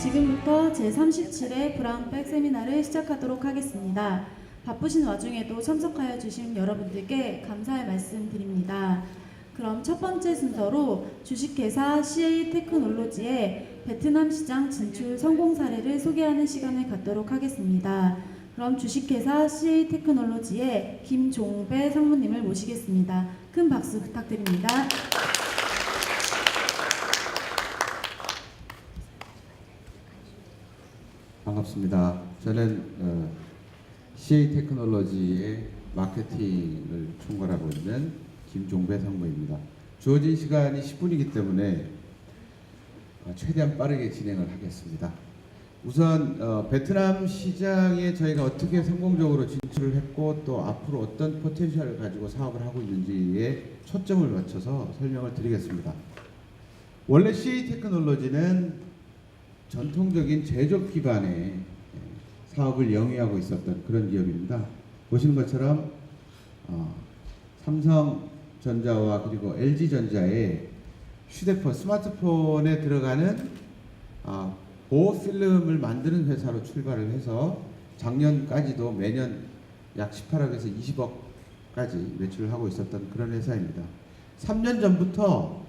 지금부터 제37회 브라운백 세미나를 시작하도록 하겠습니다. 바쁘신 와중에도 참석하여 주신 여러분들께 감사의 말씀 드립니다. 그럼 첫 번째 순서로 주식회사 CA 테크놀로지의 베트남 시장 진출 성공 사례를 소개하는 시간을 갖도록 하겠습니다. 그럼 주식회사 CA 테크놀로지의 김종배 상무님을 모시겠습니다. 큰 박수 부탁드립니다. 반갑습니다. 저는 CA 테크놀로지의 마케팅을 총괄하고 있는 김종배 상무입니다. 주어진 시간이 10분이기 때문에 최대한 빠르게 진행을 하겠습니다. 우선 베트남 시장에 저희가 어떻게 성공적으로 진출을 했고 또 앞으로 어떤 포텐셜을 가지고 사업을 하고 있는지에 초점을 맞춰서 설명을 드리겠습니다. 원래 CA 테크놀로지는 전통적인 제조업 기반의 사업을 영위하고 있었던 그런 기업입니다. 보시는 것처럼 삼성전자와 그리고 LG전자의 휴대폰, 스마트폰에 들어가는 보호 필름을 만드는 회사로 출발을 해서 작년까지도 매년 약 18억에서 20억까지 매출을 하고 있었던 그런 회사입니다. 3년 전부터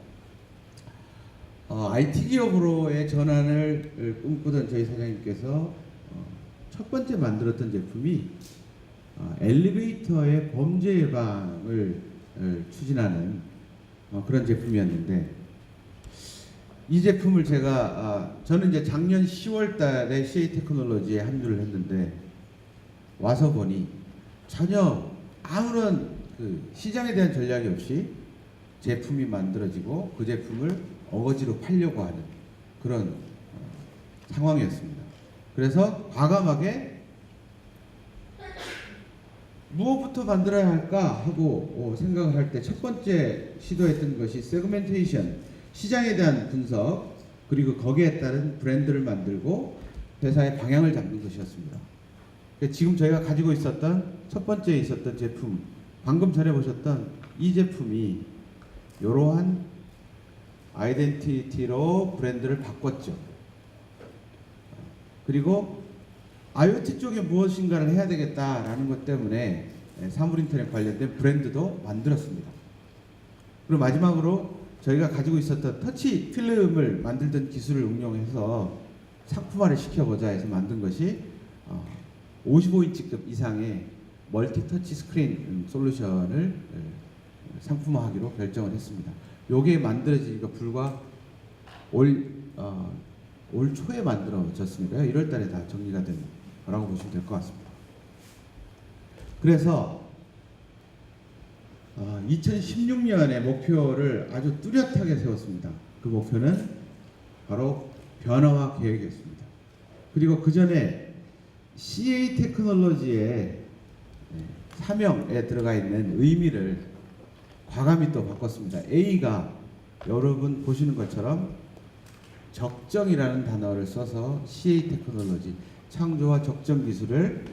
IT 기업으로의 전환을 꿈꾸던 저희 사장님께서 첫 번째 만들었던 제품이 엘리베이터의 범죄 예방을 추진하는 그런 제품이었는데, 이 제품을 저는 이제 작년 10월 달에 CA 테크놀로지에 합류를 했는데 와서 보니 전혀 아무런 시장에 대한 전략이 없이 제품이 만들어지고 그 제품을 어거지로 팔려고 하는 그런 상황이었습니다. 그래서 과감하게 무엇부터 만들어야 할까 하고 생각을 할 때 첫 번째 시도했던 것이 세그멘테이션, 시장에 대한 분석, 그리고 거기에 따른 브랜드를 만들고 회사의 방향을 잡는 것이었습니다. 지금 저희가 가지고 있었던 첫 번째 있었던 제품, 방금 전에 보셨던 이 제품이 이러한 아이덴티티로 브랜드를 바꿨죠. 그리고 IoT 쪽에 무엇인가를 해야 되겠다라는 것 때문에 사물인터넷 관련된 브랜드도 만들었습니다. 그리고 마지막으로 저희가 가지고 있었던 터치 필름을 만들던 기술을 응용해서 상품화를 시켜보자 해서 만든 것이 55인치급 이상의 멀티 터치 스크린 솔루션을 상품화하기로 결정을 했습니다. 요게 만들어지기가 불과 올 초에 만들어졌으니까요. 1월 달에 다 정리가 된 거라고 보시면 될 것 같습니다. 그래서 2016년에 목표를 아주 뚜렷하게 세웠습니다. 그 목표는 바로 변화와 계획이었습니다. 그리고 그 전에 CA 테크놀로지의 사명에 들어가 있는 의미를 과감히 또 바꿨습니다. A가 여러분 보시는 것처럼 적정이라는 단어를 써서 CA 테크놀로지, 창조와 적정 기술을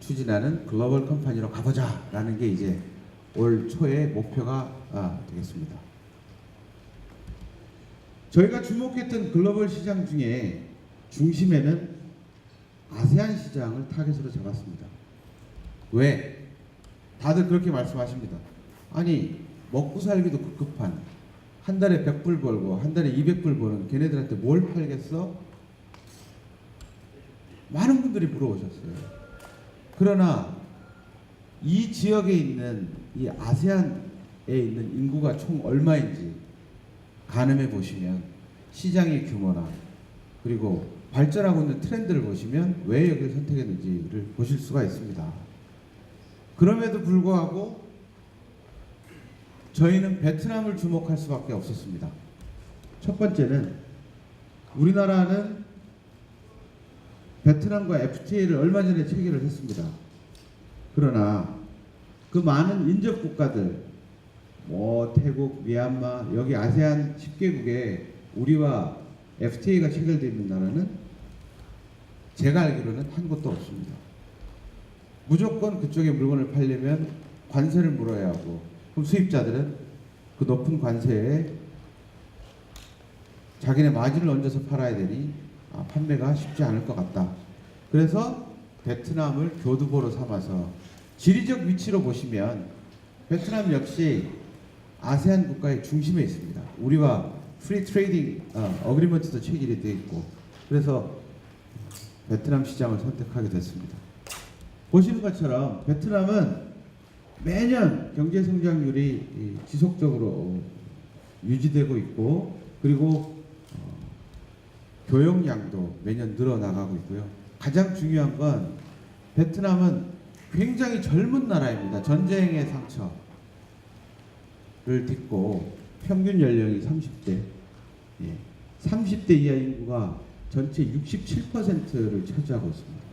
추진하는 글로벌 컴퍼니로 가보자 라는 게 이제 올 초의 목표가 되겠습니다. 저희가 주목했던 글로벌 시장 중에 중심에는 아세안 시장을 타겟으로 잡았습니다. 왜? 다들 그렇게 말씀하십니다. 아니 먹고 살기도 급급한, 한 달에 100불 벌고 한 달에 200불 버는 걔네들한테 뭘 팔겠어? 많은 분들이 물어보셨어요. 그러나 이 지역에 있는 이 아세안에 있는 인구가 총 얼마인지 가늠해 보시면 시장의 규모나 그리고 발전하고 있는 트렌드를 보시면 왜 여기를 선택했는지를 보실 수가 있습니다. 그럼에도 불구하고 저희는 베트남을 주목할 수밖에 없었습니다. 첫 번째는 우리나라는 베트남과 FTA를 얼마 전에 체결을 했습니다. 그러나 그 많은 인접 국가들, 태국, 미얀마, 여기 아세안 10개국에 우리와 FTA가 체결되어 있는 나라는 제가 알기로는 한 곳도 없습니다. 무조건 그쪽에 물건을 팔려면 관세를 물어야 하고, 그럼 수입자들은 그 높은 관세에 자기네 마진을 얹어서 팔아야 되니 판매가 쉽지 않을 것 같다. 그래서 베트남을 교두보로 삼아서 지리적 위치로 보시면 베트남 역시 아세안 국가의 중심에 있습니다. 우리와 프리 트레이딩 어그리먼트도 체결이 되어 있고, 그래서 베트남 시장을 선택하게 됐습니다. 보시는 것처럼 베트남은 매년 경제 성장률이 지속적으로 유지되고 있고, 그리고 교역량도 매년 늘어나가고 있고요. 가장 중요한 건 베트남은 굉장히 젊은 나라입니다. 전쟁의 상처를 딛고 평균 연령이 30대, 30대 이하 인구가 전체 67%를 차지하고 있습니다.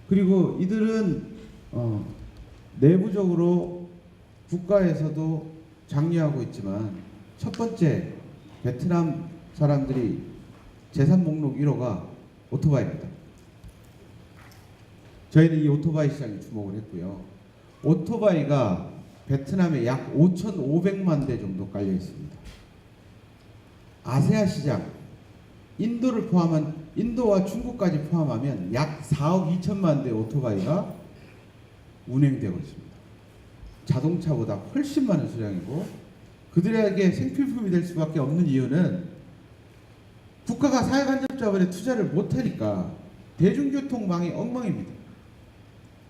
그리고 이들은 내부적으로 국가에서도 장려하고 있지만, 첫 번째 베트남 사람들이 재산 목록 1호가 오토바이입니다. 저희는 이 오토바이 시장에 주목을 했고요. 오토바이가 베트남에 약 5,500만 대 정도 깔려 있습니다. 아세아 시장, 인도와 중국까지 포함하면 약 4억 2천만 대 오토바이가 운행되고 있습니다. 자동차보다 훨씬 많은 수량이고, 그들에게 생필품이 될 수밖에 없는 이유는 국가가 사회간접자본에 투자를 못하니까 대중교통망이 엉망입니다.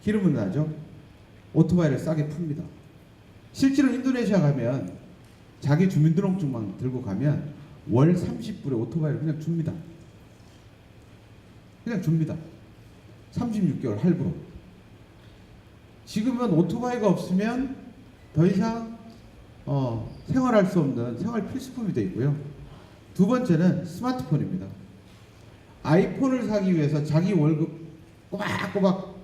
기름은 나죠. 오토바이를 싸게 풉니다. 실제로 인도네시아 가면 자기 주민등록증만 들고 가면 월 30불에 오토바이를 그냥 줍니다. 그냥 줍니다. 36개월 할부로. 지금은 오토바이가 없으면 더 이상 생활할 수 없는 생활 필수품이 되어 있고요. 두 번째는 스마트폰입니다. 아이폰을 사기 위해서 자기 월급 꼬박꼬박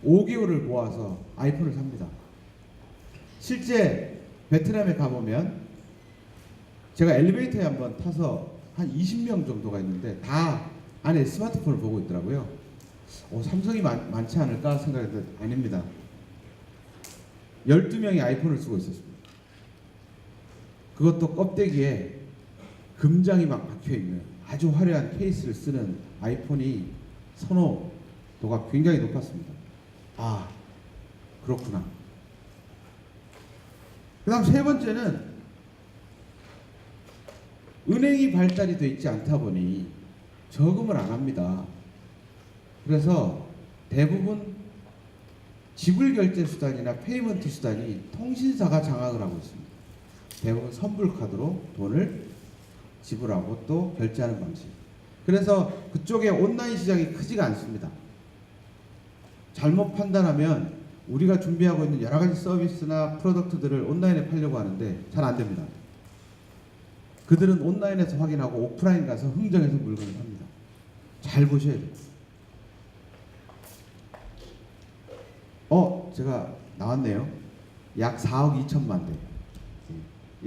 5개월을 모아서 아이폰을 삽니다. 실제 베트남에 가보면 제가 엘리베이터에 한번 타서 한 20명 정도가 있는데 다 안에 스마트폰을 보고 있더라고요. 삼성이 많지 않을까 생각했는데 아닙니다. 12명이 아이폰을 쓰고 있었습니다. 그것도 껍데기에 금장이 막 박혀있는 아주 화려한 케이스를 쓰는 아이폰이 선호도가 굉장히 높았습니다. 아, 그렇구나. 그 다음 세 번째는 은행이 발달이 되어 있지 않다 보니 저금을 안 합니다. 그래서 대부분 지불 결제 수단이나 페이먼트 수단이 통신사가 장악을 하고 있습니다. 대부분 선불카드로 돈을 지불하고 또 결제하는 방식. 그래서 그쪽에 온라인 시장이 크지가 않습니다. 잘못 판단하면 우리가 준비하고 있는 여러 가지 서비스나 프로덕트들을 온라인에 팔려고 하는데 잘 안 됩니다. 그들은 온라인에서 확인하고 오프라인 가서 흥정해서 물건을 삽니다. 잘 보셔야 돼요. 제가 나왔네요. 약 4억 2천만 대.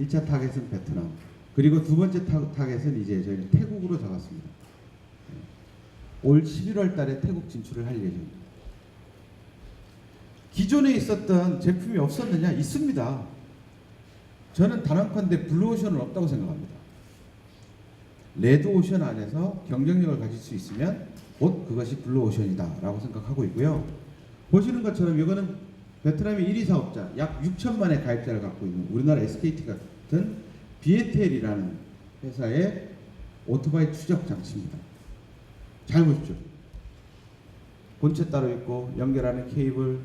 1차 타겟은 베트남. 그리고 두 번째 타겟은 이제 저희는 태국으로 잡았습니다. 올 11월 달에 태국 진출을 할 예정입니다. 기존에 있었던 제품이 없었느냐? 있습니다. 저는 단언컨대 블루오션은 없다고 생각합니다. 레드오션 안에서 경쟁력을 가질 수 있으면 곧 그것이 블루오션이다 라고 생각하고 있고요. 보시는 것처럼 이거는 베트남의 1위 사업자, 약 6천만의 가입자를 갖고 있는 우리나라 SKT 같은 비에텔이라는 회사의 오토바이 추적 장치입니다. 잘 보십시오. 본체 따로 있고 연결하는 케이블,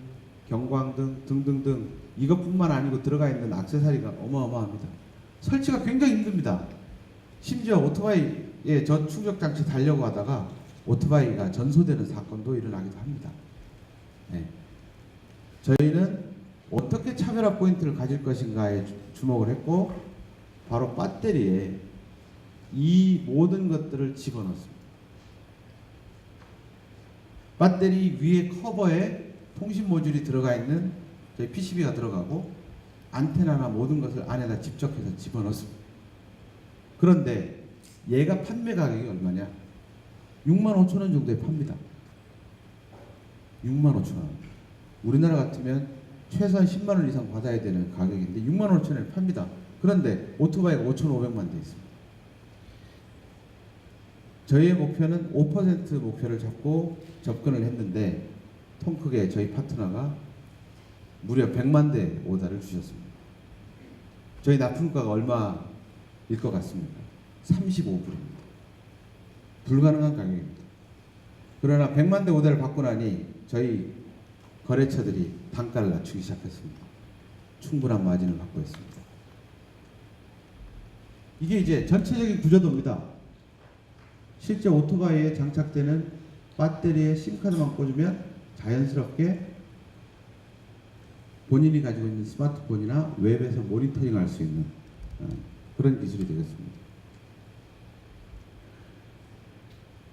경광등 등등등, 이것뿐만 아니고 들어가 있는 액세서리가 어마어마합니다. 설치가 굉장히 힘듭니다. 심지어 오토바이에 저 충격 장치 달려고 하다가 오토바이가 전소되는 사건도 일어나기도 합니다. 네. 저희는 어떻게 차별화 포인트를 가질 것인가에 주목을 했고, 바로 배터리에 이 모든 것들을 집어넣습니다. 배터리 위에 커버에 통신 모듈이 들어가 있는 저희 PCB가 들어가고 안테나나 모든 것을 안에다 집적해서 집어넣습니다. 그런데 얘가 판매 가격이 얼마냐? 65,000원 정도에 팝니다. 65,000원. 우리나라 같으면 최소한 10만 원 이상 받아야 되는 가격인데 65,000원에 팝니다. 그런데 오토바이가 5,500만 대 있습니다. 저희의 목표는 5% 목표를 잡고 접근을 했는데 통 크게 저희 파트너가 무려 100만 대 오다를 주셨습니다. 저희 납품가가 얼마일 것 같습니까? 35불입니다. 불가능한 가격입니다. 그러나 100만 대 오다를 받고 나니 저희 거래처들이 단가를 낮추기 시작했습니다. 충분한 마진을 받고 있습니다. 이게 이제 전체적인 구조도입니다. 실제 오토바이에 장착되는 배터리에 심카드만 꽂으면 자연스럽게 본인이 가지고 있는 스마트폰이나 웹에서 모니터링 할 수 있는 그런 기술이 되겠습니다.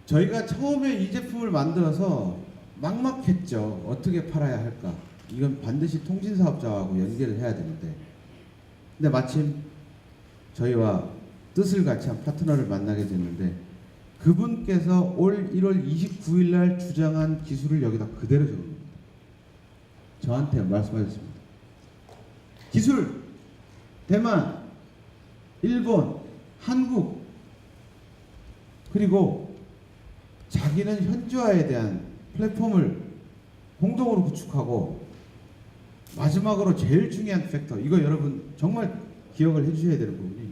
저희가 처음에 이 제품을 만들어서 막막했죠. 어떻게 팔아야 할까? 이건 반드시 통신사업자하고 연계를 해야 되는데, 근데 마침 저희와 뜻을 같이 한 파트너를 만나게 됐는데 그분께서 올 1월 29일 날 주장한 기술을 여기다 그대로 적습니다. 저한테 말씀하셨습니다. 기술, 대만, 일본, 한국, 그리고 자기는 현지화에 대한 플랫폼을 공동으로 구축하고 마지막으로 제일 중요한 팩터, 이거 여러분 정말 기억을 해주셔야 되는 부분이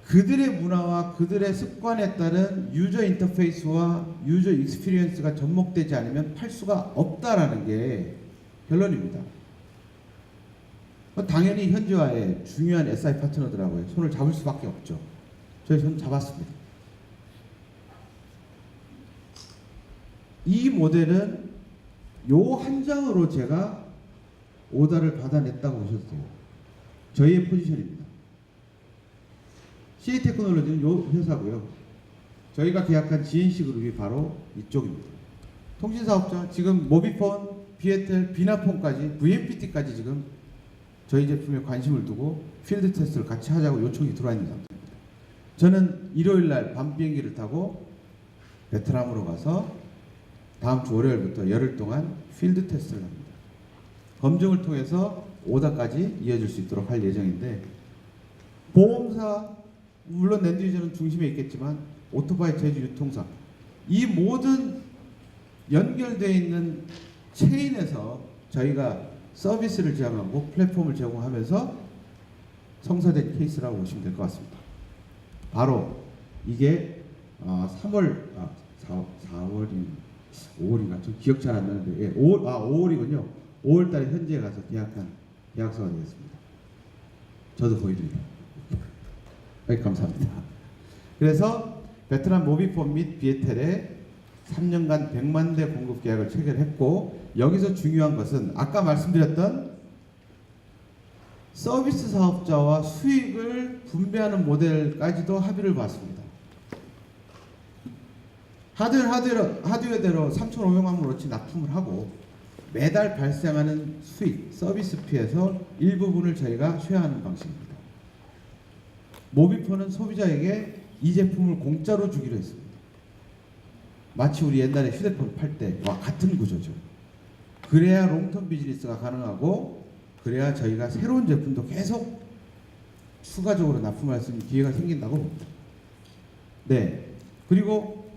그들의 문화와 그들의 습관에 따른 유저 인터페이스와 유저 익스피리언스가 접목되지 않으면 팔 수가 없다라는 게 결론입니다. 당연히 현지화에 중요한 SI 파트너들하고 손을 잡을 수밖에 없죠. 저희 손 잡았습니다. 이 모델은 요 한 장으로 제가 오더를 받아냈다고 보셔도 돼요. 저희의 포지션입니다. CA 테크놀로지는 요 회사고요. 저희가 계약한 GNC 그룹이 바로 이쪽입니다. 통신사업자, 지금 모비폰, 비에텔, 비나폰까지, VNPT까지 지금 저희 제품에 관심을 두고 필드 테스트를 같이 하자고 요청이 들어와 있는 상태입니다. 저는 일요일 날 밤 비행기를 타고 베트남으로 가서 다음 주 월요일부터 열흘 동안 필드 테스트를 합니다. 검증을 통해서 오다까지 이어질 수 있도록 할 예정인데, 보험사, 물론 랜드유저는 중심에 있겠지만 오토바이 제조 유통사, 이 모든 연결되어 있는 체인에서 저희가 서비스를 제공하고 플랫폼을 제공하면서 성사된 케이스라고 보시면 될 것 같습니다. 바로 이게 4월이 5월인가 좀 기억 잘 안 나는데, 예, 5월이군요. 5월달에 현지에 가서 계약한 계약서가 되겠습니다. 저도 보여드립니다. 감사합니다. 그래서 베트남 모비폰 및 비에텔에 3년간 100만 대 공급 계약을 체결했고, 여기서 중요한 것은 아까 말씀드렸던 서비스 사업자와 수익을 분배하는 모델까지도 합의를 봤습니다. 하드웨어대로 3,500만 원어치 납품을 하고 매달 발생하는 수익, 서비스 피에서 일부분을 저희가 쉐어하는 방식입니다. 모비폰은 소비자에게 이 제품을 공짜로 주기로 했습니다. 마치 우리 옛날에 휴대폰 팔 때와 같은 구조죠. 그래야 롱텀 비즈니스가 가능하고, 그래야 저희가 새로운 제품도 계속 추가적으로 납품할 수 있는 기회가 생긴다고 봅니다. 네. 그리고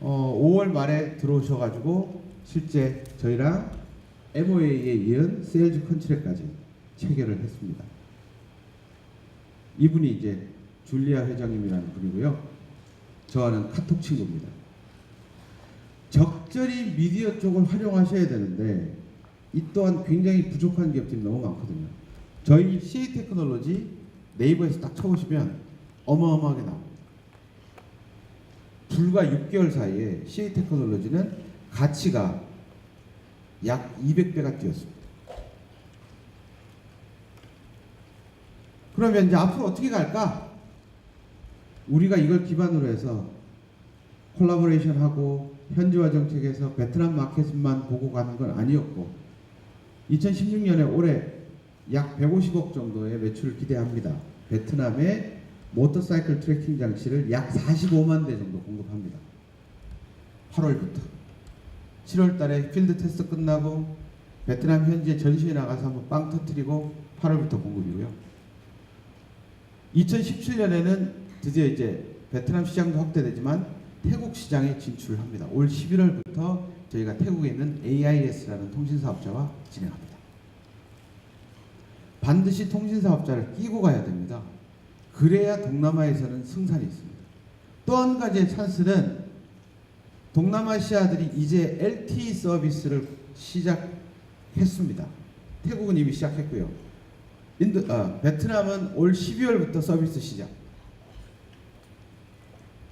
5월 말에 들어오셔가지고 실제 저희랑 MOA에 이은 세일즈 컨트랙까지 체결을 했습니다. 이분이 이제 줄리아 회장님이라는 분이고요. 저와는 카톡 친구입니다. 적절히 미디어 쪽을 활용하셔야 되는데 이 또한 굉장히 부족한 기업들이 너무 많거든요. 저희 CA 테크놀로지 네이버에서 딱 쳐보시면 어마어마하게 나옵니다. 불과 6개월 사이에 CA 테크놀로지는 가치가 약 200배가 뛰었습니다. 그러면 이제 앞으로 어떻게 갈까? 우리가 이걸 기반으로 해서 콜라보레이션하고 현지화 정책에서 베트남 마켓만 보고 가는 건 아니었고, 2016년에 올해 약 150억 정도의 매출을 기대합니다. 베트남의 모터사이클 트래킹 장치를 약 45만 대 정도 공급합니다. 8월부터 7월 달에 필드 테스트 끝나고 베트남 현지에 전시회 나가서 한번 빵 터뜨리고 8월부터 공급이고요. 2017년에는 드디어 이제 베트남 시장도 확대되지만 태국 시장에 진출합니다. 올 11월부터 저희가 태국에 있는 AIS라는 통신사업자와 진행합니다. 반드시 통신사업자를 끼고 가야 됩니다. 그래야 동남아에서는 승산이 있습니다. 또 한 가지의 찬스는 동남아시아들이 이제 LTE 서비스를 시작했습니다. 태국은 이미 시작했고요. 베트남은 올 12월부터 서비스 시작.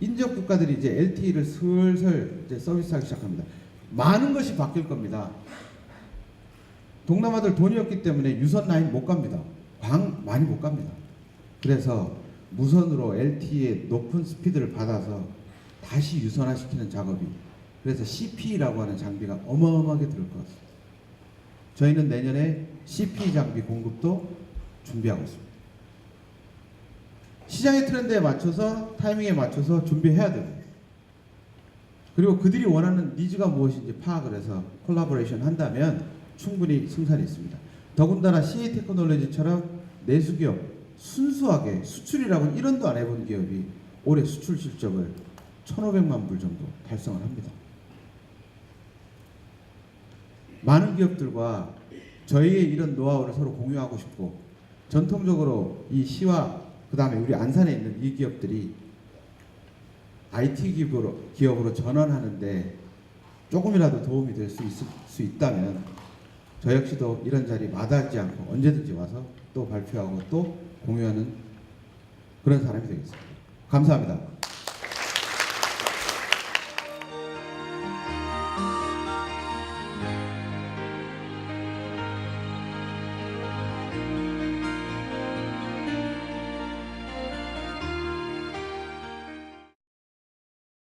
인접 국가들이 이제 LTE를 슬슬 이제 서비스하기 시작합니다. 많은 것이 바뀔 겁니다. 동남아들 돈이 없기 때문에 유선 라인 못 갑니다. 광 많이 못 갑니다. 그래서 무선으로 LTE의 높은 스피드를 받아서 다시 유선화시키는 작업이, 그래서 CPE라고 하는 장비가 어마어마하게 들을 것 같습니다. 저희는 내년에 CPE 장비 공급도 준비하고 있습니다. 시장의 트렌드에 맞춰서, 타이밍에 맞춰서 준비해야 됩니다. 그리고 그들이 원하는 니즈가 무엇인지 파악을 해서 콜라보레이션 한다면 충분히 승산이 있습니다. 더군다나 CA 테크놀로지처럼 내수기업, 순수하게 수출이라고는 1원도 안 해본 기업이 올해 수출 실적을 1,500만 불 정도 달성을 합니다. 많은 기업들과 저희의 이런 노하우를 서로 공유하고 싶고, 전통적으로 이 시와 그 다음에 우리 안산에 있는 이 기업들이 IT 기업으로 전환하는데 조금이라도 도움이 될 수 있다면 저 역시도 이런 자리 마다하지 않고 언제든지 와서 또 발표하고 또 공유하는 그런 사람이 되겠습니다. 감사합니다.